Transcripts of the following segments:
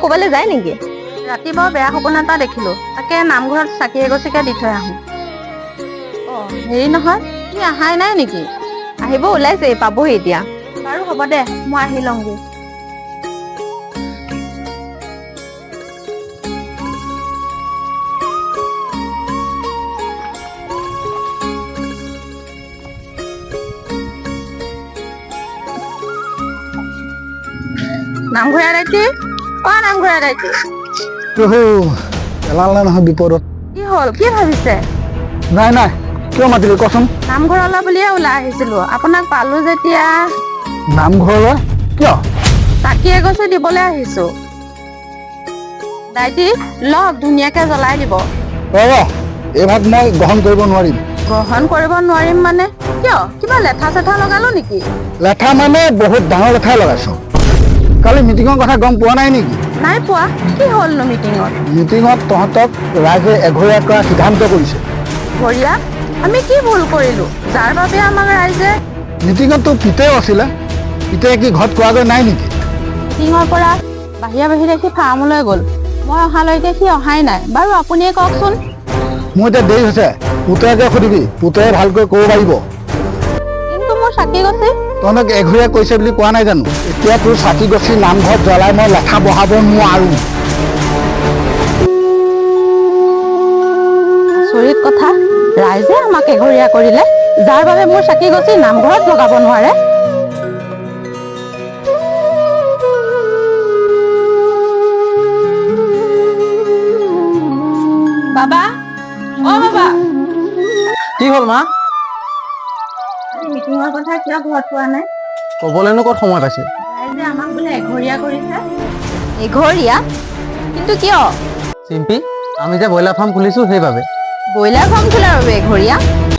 ক'বালৈ যায় নেকি? ৰাতি বৰ বেয়া সপোন এটা দেখিলো, তাকে নামঘৰত চাকি এগছিকে দি থৈ আহোঁ। অঁ হেৰি নহয়, তুমি অহাই নাই নেকি? আহিব ওলাইছে, পাবহি এতিয়া। বাৰু হ'ব দে, মই আহি লওঁগৈ। নামঘৰীয়া দায়িত্ৰী, নামঘৰীয়া দায়িত্ৰী, পেলালে নহয় বিপদত। কি হ'ল, কি ভাবিছে? নাই নাই, কিয় মাতিলি কচোন? নামঘৰলৈ বুলিয়ে ওলাই আহিছিলো, আপোনাক পালো যেতিয়া। নামঘৰলৈ কিয়? চাকি এগছি দিবলৈ আহিছো। দায়িত্ৰী লওক, ধুনীয়াকে জ্বলাই দিব। এই ভাগ মই গ্ৰহণ কৰিব নোৱাৰিম। গ্ৰহণ কৰিব নোৱাৰিম মানে কিয়? কিবা লেঠা চেঠা লগালো নেকি? লেঠা মানে বহুত ডাঙৰ লেঠাই লগাইছ। কালি মিটিঙৰ কথা গম পোৱা নাই নেকি? নাই পোৱা। কি হ'লনো মিটিঙত? মিটিঙত তহঁতক ৰাইজে এঘৰীয়া কৰা সিদ্ধান্ত কৰিছে। ঘৰীয়া? আমি কি ভুল কৰিলো যাৰ বাবে আমাক ৰাইজে? মিটিঙততো পিতেও আছিলে, পিতেয়ে কি ঘৰত কোৱাগৈ নাই নেকি? মিটিঙৰ পৰা বাহিৰে বাহিৰে সি ফাৰ্মলৈ গ'ল, মই অহালৈকে সি অহাই নাই। বাৰু আপুনিয়ে কওকচোন। মোৰ এতিয়া দেৰি হৈছে, পুতেকে সুধিবি, পুতেৰে ভালকৈ ক'ব পাৰিব। কিন্তু মোৰ চাকি গছি। তহঁতক এঘৰীয়া কৈছে বুলি কোৱা নাই জানো? এতিয়া তোৰ চাকি গছি নামঘৰত জ্বলাই মই লেঠা বহাব নোৱাৰো। আচৰিত কথা, ৰাইজে আমাক এঘৰীয়া কৰিলে, যাৰ বাবে মোৰ চাকি গছি নামঘৰত লগাব নোৱাৰে। বাবা, বাবা, কি হ'ল মা? মিটিঙৰ কথা কিয় ঘৰত পোৱা নাই? ক'বলৈনো ক'ত সময় পাইছে? ৰাইজে আমাক বোলে এঘৰীয়া কৰিছে। এঘৰীয়া? কিন্তু কিয়? চিম্পী, আমি যে ব্ৰইলাৰ ফাৰ্ম খুলিছো সেইবাবে। ব্ৰইলাৰ ফাৰ্ম খোলাৰ বাবে এঘৰীয়া?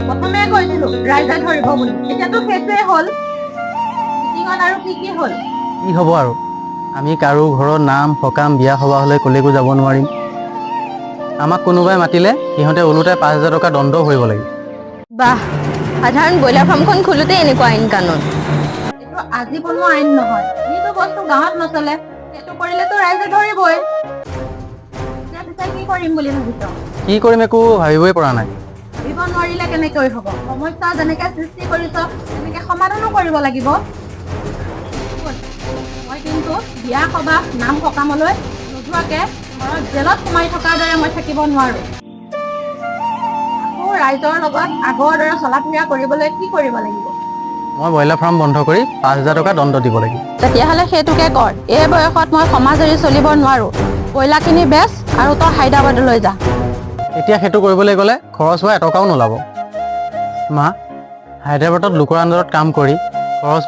প্ৰথমে কৈছিলো ৰাইজে ধৰিব বুলি, এতিয়াতো সেইটোৱে হ'ল। মিটিঙত আৰু কি হ'ল? কি হ'ব আৰু, আমি কাৰো ঘৰত নাম সকাম বিয়া সবাহ হ'লে কলৈকো যাব নোৱাৰিম। আমাক কোনোবাই মাতিলে সিহঁতে ওলোটাই 5,000 টকা দণ্ডও ভৰিব লাগিব। বাহ, সাধাৰণ ব্ৰইলাৰ ফাৰ্মখন খোলোতে এনেকুৱা আইন কানুন। এইটো আজি বনোৱা আইন নহয়, যিটো বস্তু গাঁৱত নচলে সেইটো কৰিলেতো ৰাইজে ধৰিবই। এতিয়া কি কৰিম বুলি ভাবিছ? কি কৰিম একো ভাবিবই পৰা নাই। ভাবিব নোৱাৰিলে কেনেকৈ হ'ব? সমস্যা যেনেকে সৃষ্টি কৰিছ তেনেকে সমাধানো কৰিব লাগিব। মই কিন্তু বিয়া সবাহ নাম সকামলৈ নোযোৱাকে ঘৰত জেলত সোমাই থকাৰ দৰে মই থাকিব নোৱাৰো। আকৌ ৰাইজৰ লগত আগৰ দৰে চলা ফুৰা কৰিবলৈ কি কৰিব লাগিব? মই ব্ৰইলাৰ ফাৰ্ম বন্ধ কৰি 5,000 টকা দণ্ড দিব লাগিব। তেতিয়াহ'লে সেইটোকে কৰ। এই বয়সত মই সমাজ এৰি চলিব নোৱাৰো। ব্ৰইলাৰখিনি বেচ আৰু তই হায়দৰাবাদলৈ যা। এতিয়া সেইটো কৰিবলৈ গ'লে খৰচ হোৱা এটকাও নোলাব। মা, হায়দৰাবাদত লোকৰ আণ্ডাৰত কাম কৰি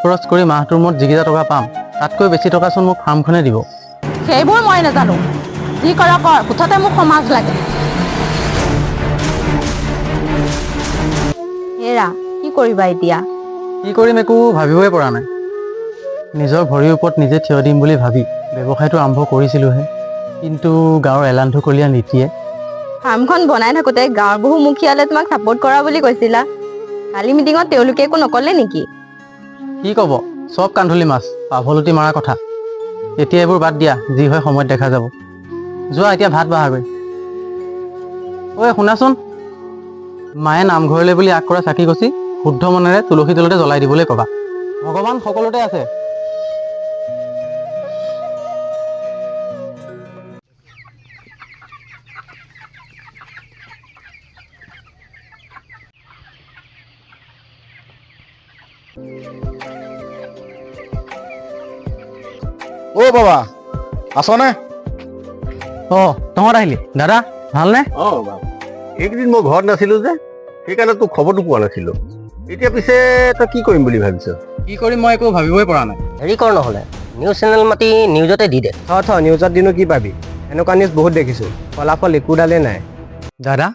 খৰচ কৰি মাহটোৰ মূৰত যিকেইটা টকা পাম তাতকৈ বেছি টকাচোন মোক ফাৰ্মখনে দিব। সেইবোৰ মই নাজানো, যি কৰ কৰ, মুঠতে মোক সমাজ লাগে। হেৰা, কি কৰিবা এতিয়া? কি কৰিম একো ভাবিবই পৰা নাই। নিজৰ ভৰিৰ ওপৰত নিজে থিয় দিম বুলি ভাবি ব্যৱসায়টো আৰম্ভ কৰিছিলোহে, কিন্তু গাঁৱৰ এলান্ধুকলীয়া নীতিয়ে। ফাৰ্মখন বনাই থাকোতে গাঁৱৰ বহু মুখীয়ালে তোমাক ছাপোৰ্ট কৰা বুলি কৈছিলা। কালি মিটিঙত তেওঁলোকে একো নকলে নেকি? কি ক'ব, চব কান্ধুলি মাছ, পাভলতি মৰা কথা। এতিয়া এইবোৰ বাদ দিয়া, যি হয় সময়ত দেখা যাব। যোৱা এতিয়া ভাত বাঢ়াগৈ। ঐ শুনাচোন, মায়ে নামঘৰলৈ বুলি আগ কৰা চাকি গছি শুদ্ধ মনেৰে তুলসী তলতে জ্বলাই দিবলৈ ক'বা। ভগৱান সকলোতে আছে। বাবা আছনে? তহঁত আহিলি দাদা, ভালনে? এইকেইদিন মই ঘৰত নাছিলো যে, সেইকাৰণে তোক খবৰটো পোৱা নাছিলো। এতিয়া পিছে তই কি কৰিম বুলি ভাবিছ? কি কৰিম মই একো ভাবিবই পৰা নাই। হেৰি কৰ নহ'লে, নিউজ চেনেল মাতি নিউজতে দি দে। নিউজত দিনো কি পাবি? এনেকুৱা নিউজ বহুত দেখিছোঁ, ফলাফল একোডালেই নাই। দাদা,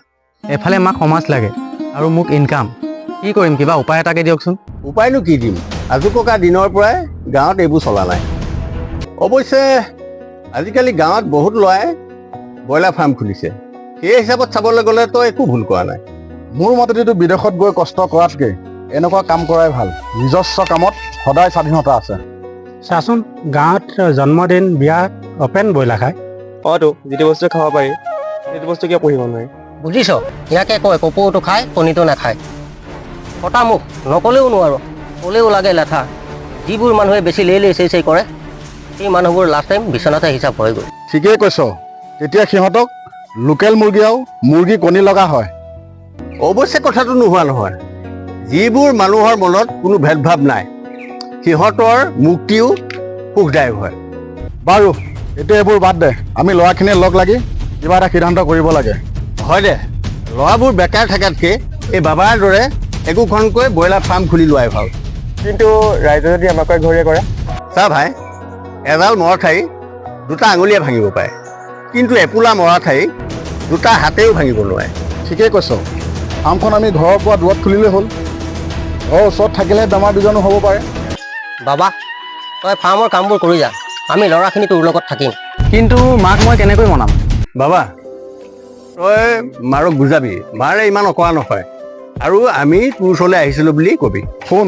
এফালে মাক সমাজ লাগে আৰু মোক ইনকাম। কি কৰিম, কিবা উপায় এটাকে দিয়কচোন। উপায়নো কি দিম? আজু ককা দিনৰ পৰাই গাঁৱত এইবোৰ চলা নাই। অৱশ্যে আজিকালি গাঁৱত বহুত ল'ৰাই ব্ৰইলাৰ ফাৰ্ম খুলিছে। সেই হিচাপত চাবলৈ গ'লে তই একো ভুল কৰা নাই। মোৰ মতেতো বিদেশত গৈ কষ্ট কৰাতকৈ এনেকুৱা কাম কৰাই ভাল। নিজস্ব কামত সদায় স্বাধীনতা আছে। চাচোন গাঁৱত জন্মদিন বিয়া অপেন ব্ৰইলাৰ খায়। অতো যিটো বস্তু খাব পাৰি সেইটো বস্তু কিয় পঢ়িব নোৱাৰি? বুজিছ ইয়াকে কয় কপৌটো খায় কণীটো নাখায়। কটা মুখ নকলেও নোৱাৰো, ক'লেও লাগে লেঠা। যিবোৰ মানুহে বেছি লেই লেই চেই কৰে সেই মানুহবোৰ লাষ্ট টাইম বিচনাতে হিচাপ হয়গৈ। ঠিকেই কৈছ, তেতিয়া সিহঁতক লোকেল মুৰ্গী আৰু মুৰ্গী কণী লগা হয়। অৱশ্যে কথাটো নোহোৱা নহয়, যিবোৰ মানুহৰ মনত কোনো ভেদভাৱ নাই সিহঁতৰ মুক্তিও সুখদায়ক হয়। বাৰু এতিয়া এইবোৰ বাদ দে, আমি ল'ৰাখিনিয়ে লগ লাগি কিবা এটা সিদ্ধান্ত কৰিব লাগে। হয় দে, ল'ৰাবোৰ বেকাৰ থকাতকৈ এই বাবাৰ দৰে একোখনকৈ ব্ৰইলাৰ ফাৰ্ম খুলি লোৱাই ভাল। কিন্তু ৰাইজে যদি আমাকে ঘূৰে কৰে? চা ভাই, এডাল মৰা ঠাই দুটা আঙুলিয়ে ভাঙিব পাৰে, কিন্তু এপোলা মৰা ঠাই দুটা হাতেও ভাঙিব নোৱাৰে। ঠিকেই কৈছ, ফাৰ্মখন আমি ঘৰৰ পৰা দূৰত খুলিলেই হ'ল। ঘৰৰ ওচৰত থাকিলে বেমাৰ বীজাণু হ'ব পাৰে। বাবা তই ফাৰ্মৰ কামবোৰ কৰি যা, আমি ল'ৰাখিনি তোৰ লগত থাকিম। কিন্তু মাক মই কেনেকৈ মনাম? বাবা তই মাৰক বুজাবি, মাৰে ইমান অকৰা নহয়, আৰু আমি তোৰ ওচৰলৈ আহিছিলোঁ বুলি কবি। শুন,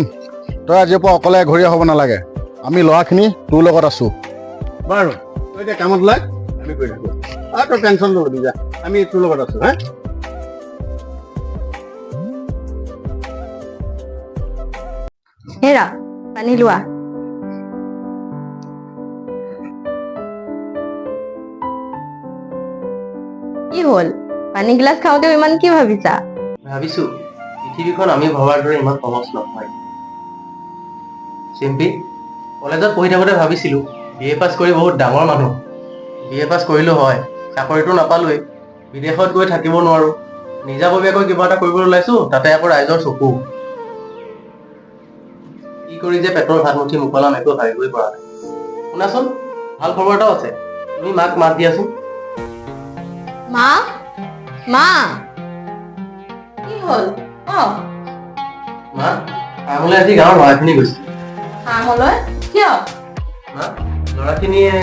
তই আজিৰ পৰা অকলে ঘূৰি হ'ব নালাগে, আমি ল'ৰাখিনি তোৰ লগত আছোঁ। বাৰু তই এতিয়া কামত লাগ, আমি কৰি থাকোঁ। তই টেনশ্যন নলবি, যা, আমি তোৰ লগত আছোঁ। হা হেৰা পানী লোৱা। কি হ'ল, পানী গিলাচ খাওঁতেও ইমান কি ভাবিছা? ভাবিছো পৃথিৱীখন আমি ভবাৰ দৰে ইমান সহজ নহয়। চিম্পী, কলেজত পঢ়ি থাকোঁতে ভাবিছিলোঁ BA পাছ কৰি বহুত ডাঙৰ মানুহ। BA পাছ কৰিলোঁ হয়, চাকৰিটো নাপালোৱেই, বিদেশত গৈ থাকিব নোৱাৰোঁ, নিজাববীয়াকৈ কিবা এটা কৰিবলৈ ওলাইছোঁ, তাতে আকৌ ৰাইজৰ চকু। কি কৰি যে পেটৰ ভাত মুঠি মোকলাম একো ভাবিবই পৰা নাই। শুনাচোন, ভাল খবৰ এটাও আছে, তুমি মাক মাত দিয়াচোন। মা, মা, কি হ'ল? মা, ফাৰ্মলৈ আজি গাঁৱৰ ল'ৰাখিনি গৈছে। ফাৰ্মলৈ? কিয়? মা, ল'ৰাখিনিয়ে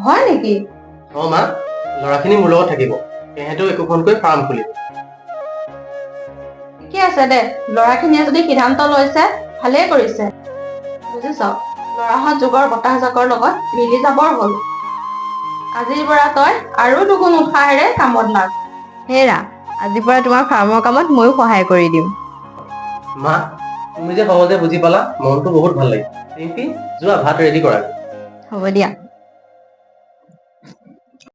হয় নেকি? মা, ল'ৰাখিনি মোৰ লগত থাকিব, সিহঁতেও একোখনকৈ ফাৰ্ম খুলিব। ঠিকে আছে দে, ল'ৰাখিনিয়ে যদি সিদ্ধান্ত লৈছে ভালেই কৰিছে। বুজিছ, ল'ৰাহঁত যুগৰ বতাহ জাকৰ লগত মিলি যাবৰ হ'ল। আজিৰ পৰা তই আৰু দুগুণ উৎসাহেৰে কামত লাগ। হেৰা আজিৰ পৰা তোমাৰ ফাৰ্মৰ কামত ময়ো সহায় কৰি দিম। মা, তুমি যে সহজে বুজি পালা, মনটো বহুত ভাল লাগিল। চিম্পী, যোৱা ভাত ৰেডি কৰা। হ'ব দিয়া।